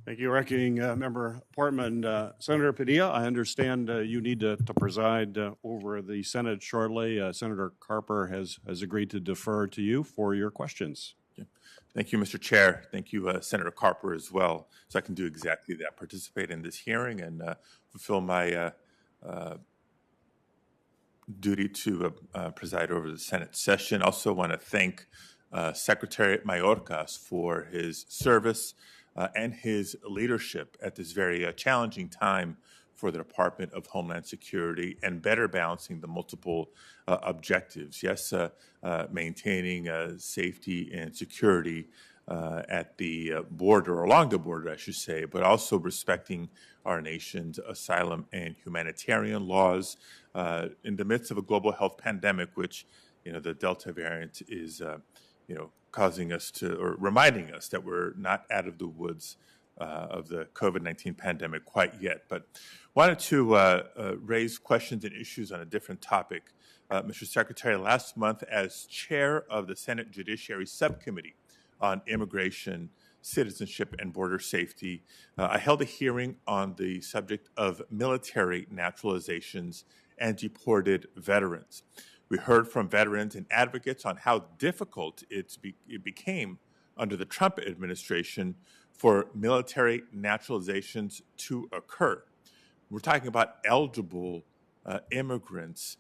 Thank you, Ranking Member Portman. Senator Padilla, I understand you need to preside over the Senate shortly. Senator Carper has agreed to defer to you for your questions. Thank you, Mr. Chair. Thank you, Senator Carper, as well. So I can do exactly that, participate in this hearing and fulfill my duty to preside over the Senate session. Also want to thank Secretary Mayorkas for his service and his leadership at this very challenging time for the Department of Homeland Security and better balancing the multiple objectives. Yes, maintaining safety and security at the border, or along the border, I should say, but also respecting our nation's asylum and humanitarian laws in the midst of a global health pandemic, which, the Delta variant is, causing us to, or reminding us that we're not out of the woods of the COVID-19 pandemic quite yet. But wanted to raise questions and issues on a different topic. Mr. Secretary, last month, as chair of the Senate Judiciary Subcommittee on Immigration, Citizenship, and Border Safety, I held a hearing on the subject of military naturalizations and deported veterans. We heard from veterans and advocates on how difficult it became under the Trump administration for military naturalizations to occur. We're talking about eligible immigrants.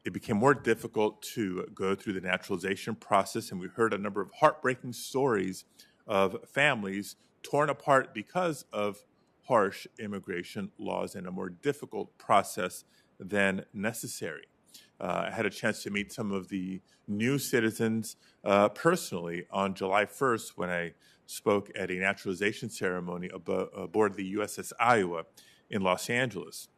It became more difficult to go through the naturalization process, and we heard a number of heartbreaking stories of families torn apart because of harsh immigration laws and a more difficult process than necessary. I had a chance to meet some of the new citizens personally on July 1st when I spoke at a naturalization ceremony aboard the USS Iowa in Los Angeles.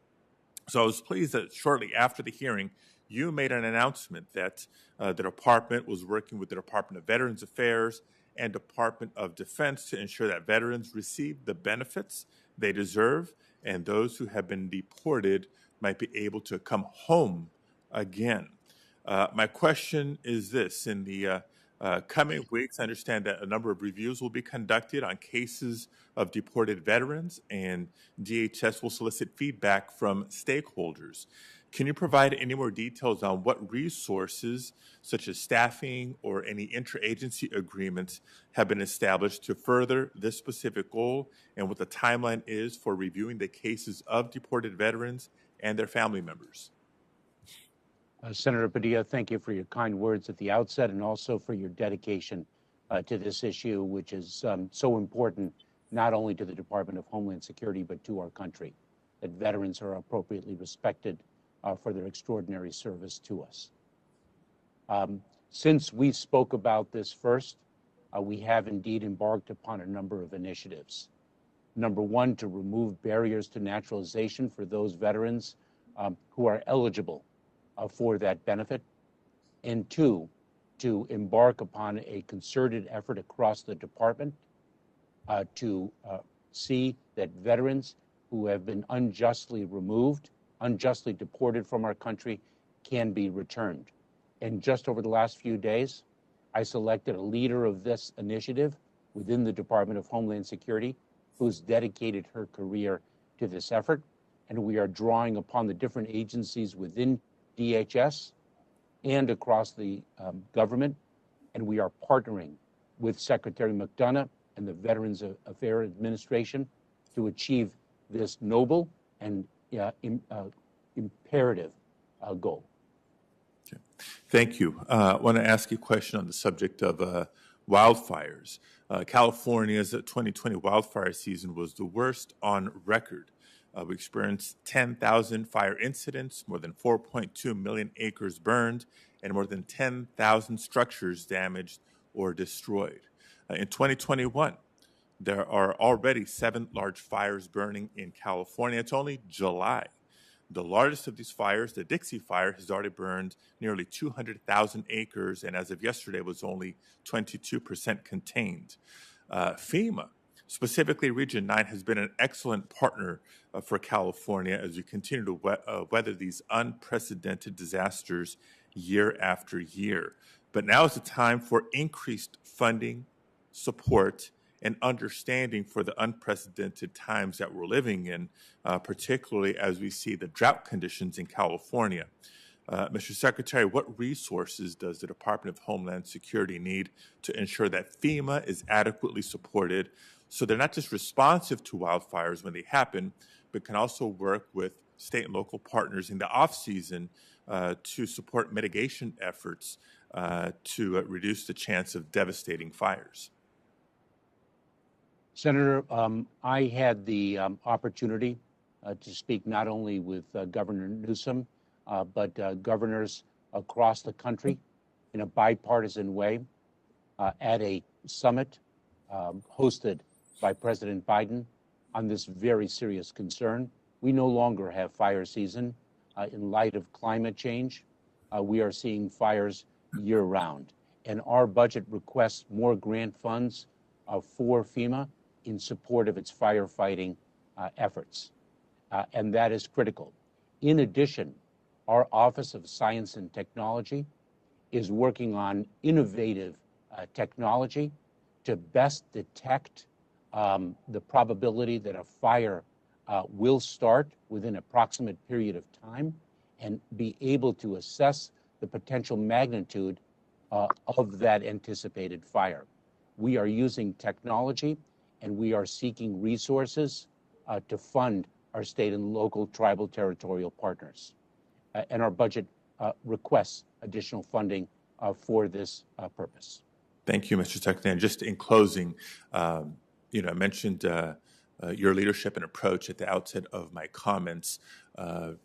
So I was pleased that shortly after the hearing, you made an announcement that the department was working with the Department of Veterans Affairs and Department of Defense to ensure that veterans receive the benefits they deserve and those who have been deported might be able to come home again. My question is this. In the coming weeks, I understand that a number of reviews will be conducted on cases of deported veterans, and DHS will solicit feedback from stakeholders. Can you provide any more details on what resources, such as staffing or any interagency agreements, have been established to further this specific goal, and what the timeline is for reviewing the cases of deported veterans and their family members? Senator Padilla, thank you for your kind words at the outset and also for your dedication to this issue, which is so important not only to the Department of Homeland Security, but to our country, that veterans are appropriately respected for their extraordinary service to us. Since we spoke about this first, we have indeed embarked upon a number of initiatives. Number one, to remove barriers to naturalization for those veterans who are eligible for that benefit. And two, to embark upon a concerted effort across the department to see that veterans who have been unjustly removed, unjustly deported from our country, can be returned. And just over the last few days, I selected a leader of this initiative within the Department of Homeland Security who's dedicated her career to this effort. And we are drawing upon the different agencies within DHS and across the government. And we are partnering with Secretary McDonough and the Veterans Affairs Administration to achieve this noble and imperative goal. Okay. Thank you. I want to ask you a question on the subject of wildfires. California's 2020 wildfire season was the worst on record. We experienced 10,000 fire incidents, more than 4.2 million acres burned, and more than 10,000 structures damaged or destroyed. In 2021, there are already 7 large fires burning in California. It's only July. The largest of these fires, the Dixie Fire, has already burned nearly 200,000 acres, and as of yesterday was only 22% contained. FEMA, specifically Region 9, has been an excellent partner for California as we continue to weather these unprecedented disasters year after year. But now is the time for increased funding, support, and understanding for the unprecedented times that we're living in, particularly as we see the drought conditions in California. Mr. Secretary, what resources does the Department of Homeland Security need to ensure that FEMA is adequately supported so they're not just responsive to wildfires when they happen, but can also work with state and local partners in the off-season to support mitigation efforts to reduce the chance of devastating fires? Senator, I had the opportunity to speak not only with Governor Newsom, but governors across the country in a bipartisan way at a summit hosted by President Biden on this very serious concern. We no longer have fire season in light of climate change. We are seeing fires year-round, and our budget requests more grant funds for FEMA in support of its firefighting efforts, and that is critical. In addition, our Office of Science and Technology is working on innovative technology to best detect the probability that a fire will start within an approximate period of time and be able to assess the potential magnitude of that anticipated fire. We are using technology and we are seeking resources to fund our state and local tribal territorial partners. And our budget requests additional funding for this purpose. Thank you, Mr. Secretary. And just in closing, I mentioned your leadership and approach at the outset of my comments.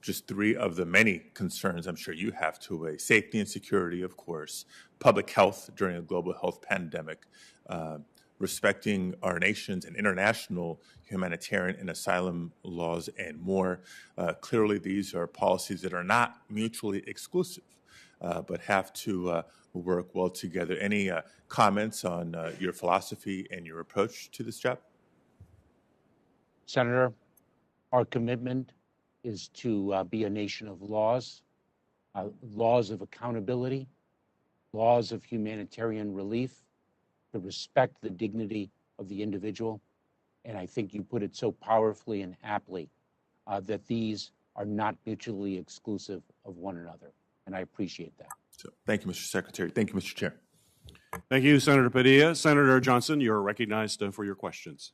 Just three of the many concerns I'm sure you have to weigh: safety and security, of course, public health during a global health pandemic, respecting our nation's and international humanitarian and asylum laws, and more. Clearly, these are policies that are not mutually exclusive, but have to work well together. Any comments on your philosophy and your approach to this job? Senator, our commitment is to be a nation of laws, laws of accountability, laws of humanitarian relief, to respect the dignity of the individual. And I think you put it so powerfully and aptly that these are not mutually exclusive of one another. And I appreciate that. So, thank you, Mr. Secretary. Thank you, Mr. Chair. Thank you, Senator Padilla. Senator Johnson, you're recognized for your questions.